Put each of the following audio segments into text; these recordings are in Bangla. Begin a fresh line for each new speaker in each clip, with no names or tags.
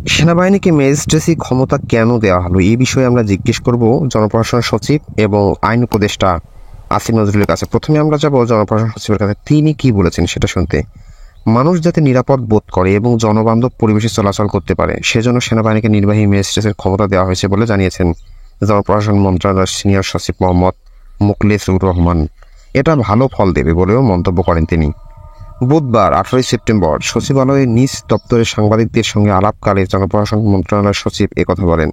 সেনাবাহিনীকে ম্যাজিস্ট্রেসি ক্ষমতা কেন দেওয়া হলো এই বিষয়ে আমরা জিজ্ঞেস করব জনপ্রশাসন সচিব এবং আইন উপদেষ্টা আসিফ নজরুলের কাছে। প্রথমে আমরা যাব জনপ্রশাসন সচিবের কাছে, তিনি কি বলেছেন সেটা শুনতে। মানুষ যাতে নিরাপদ বোধ করে এবং জনবান্ধব পরিবেশে চলাচল করতে পারে সেজন্য সেনাবাহিনীকে নির্বাহী ম্যাজিস্ট্রেটের ক্ষমতা দেওয়া হয়েছে বলে জানিয়েছেন জনপ্রশাসন মন্ত্রণালয়ের সিনিয়র সচিব মোহাম্মদ মোখলেসুর রহমান। এটা ভালো ফল দেবে বলেও মন্তব্য করেন তিনি। বুধবার 18 সেপ্টেম্বর সচিবালয়ে নিজ দপ্তরের সাংবাদিকদের সঙ্গে আলাপকালে জনপ্রশাসন মন্ত্রণালয়ের সচিব একথা বলেন।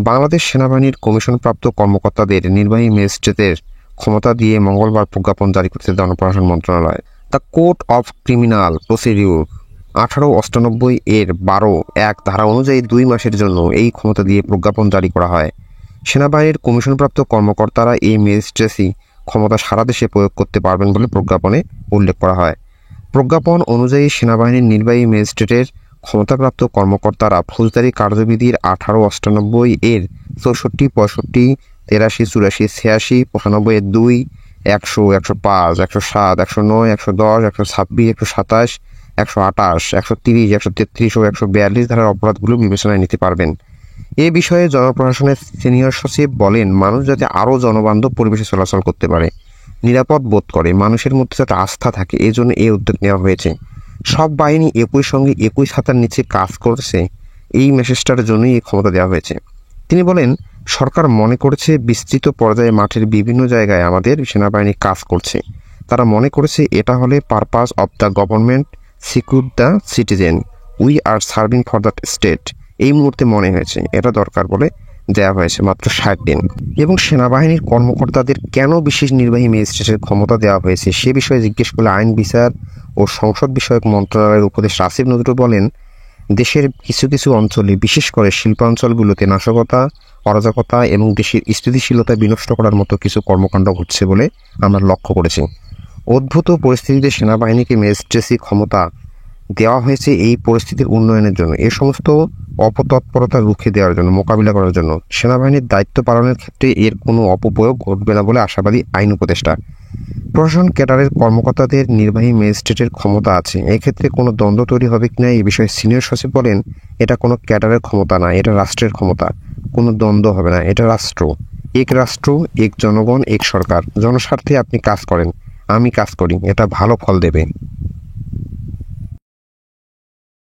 বাংলাদেশ সেনাবাহিনীর কমিশনপ্রাপ্ত কর্মকর্তাদের নির্বাহী ম্যাজিস্ট্রেটের ক্ষমতা দিয়ে মঙ্গলবার প্রজ্ঞাপন জারি করেছে জনপ্রশাসন মন্ত্রণালয়। The code of criminal procedure 1898 এর 12(1) ধারা অনুযায়ী 2 মাসের জন্য এই ক্ষমতা দিয়ে প্রজ্ঞাপন জারি করা হয়। সেনাবাহিনীর কমিশনপ্রাপ্ত কর্মকর্তারা এই ম্যাজিস্ট্রেসি ক্ষমতা সারা দেশে প্রয়োগ করতে পারবেন বলে প্রজ্ঞাপনে উল্লেখ করা হয়। প্রজ্ঞাপন অনুযায়ী সেনাবাহিনীর নির্বাহী ম্যাজিস্ট্রেটের ক্ষমতাপ্রাপ্ত কর্মকর্তারা ফৌজদারি কার্যবিধির 1898 এর 64, 65, 83, 84, 86, 95 এর 2, 100, 105, 107, 109, 110, 126, 127, 128, 130, 133 ও 142 ধারার অপরাধগুলো বিবেচনায় নিতে পারবেন। এ বিষয়ে জনপ্রশাসনের সিনিয়র সচিব বলেন, মানুষ যাতে আরও জনবান্ধব পরিবেশে চলাচল করতে পারে, নিরাপদ বোধ করে, মানুষের মধ্যে যাতে আস্থা থাকে, এই জন্য এই উদ্যোগ নেওয়া হয়েছে। সব বাহিনী একই সঙ্গে একই ছাতার নিচে কাজ করছে, এই মেসেজটার জন্যই এই ক্ষমতা দেওয়া হয়েছে। তিনি বলেন, সরকার মনে করেছে বিস্তৃত পর্যায়ে মাঠের বিভিন্ন জায়গায় আমাদের সেনাবাহিনী কাজ করছে। তারা মনে করেছে এটা হলে purpose of the government, secure the citizen, we are serving for the state. এই মুহূর্তে মনে হয়েছে এটা দরকার বলে দেওয়া হয়েছে মাত্র 60 দিন। এবং সেনাবাহিনীর কর্মকর্তাদের কেন বিশেষ নির্বাহী ম্যাজিস্ট্রেটের ক্ষমতা দেওয়া হয়েছে সে বিষয়ে জিজ্ঞেস করলে আইন বিচার ও সংসদ বিষয়ক মন্ত্রণালয়ের উপদেষ্টা আসিফ নজরুল বলেন, দেশের কিছু কিছু অঞ্চলে, বিশেষ করে শিল্পাঞ্চলগুলোতে নাশকতা, অরাজকতা এবং দেশের স্থিতিশীলতা বিনষ্ট করার মতো কিছু কর্মকাণ্ড ঘটছে বলে আমরা লক্ষ্য করেছি। উদ্ভূত পরিস্থিতিতে সেনাবাহিনীকে ম্যাজিস্ট্রেসি ক্ষমতা দেওয়া হয়েছে এই পরিস্থিতির উন্নয়নের জন্য, এ সমস্ত অপতৎপরতা রুখে দেওয়ার জন্য, মোকাবিলা করার জন্য। সেনাবাহিনীর দায়িত্ব পালনের ক্ষেত্রে এর কোনো অপপ্রয়োগ ঘটবে না বলে আশাবাদী আইন উপদেষ্টা। প্রশাসন ক্যাডারের কর্মকর্তাদের নির্বাহী ম্যাজিস্ট্রেটের ক্ষমতা আছে, এক্ষেত্রে কোনো দ্বন্দ্ব তৈরি হবে কিনা এই বিষয়ে সিনিয়র সচিব বলেন, এটা কোনো ক্যাডারের ক্ষমতা না, এটা রাষ্ট্রের ক্ষমতা, কোনো দ্বন্দ্ব হবে না। এটা রাষ্ট্র, এক রাষ্ট্র, এক জনগণ, এক সরকার। জনস্বার্থে আপনি কাজ করেন, আমি কাজ করি, এটা ভালো ফল দেবে।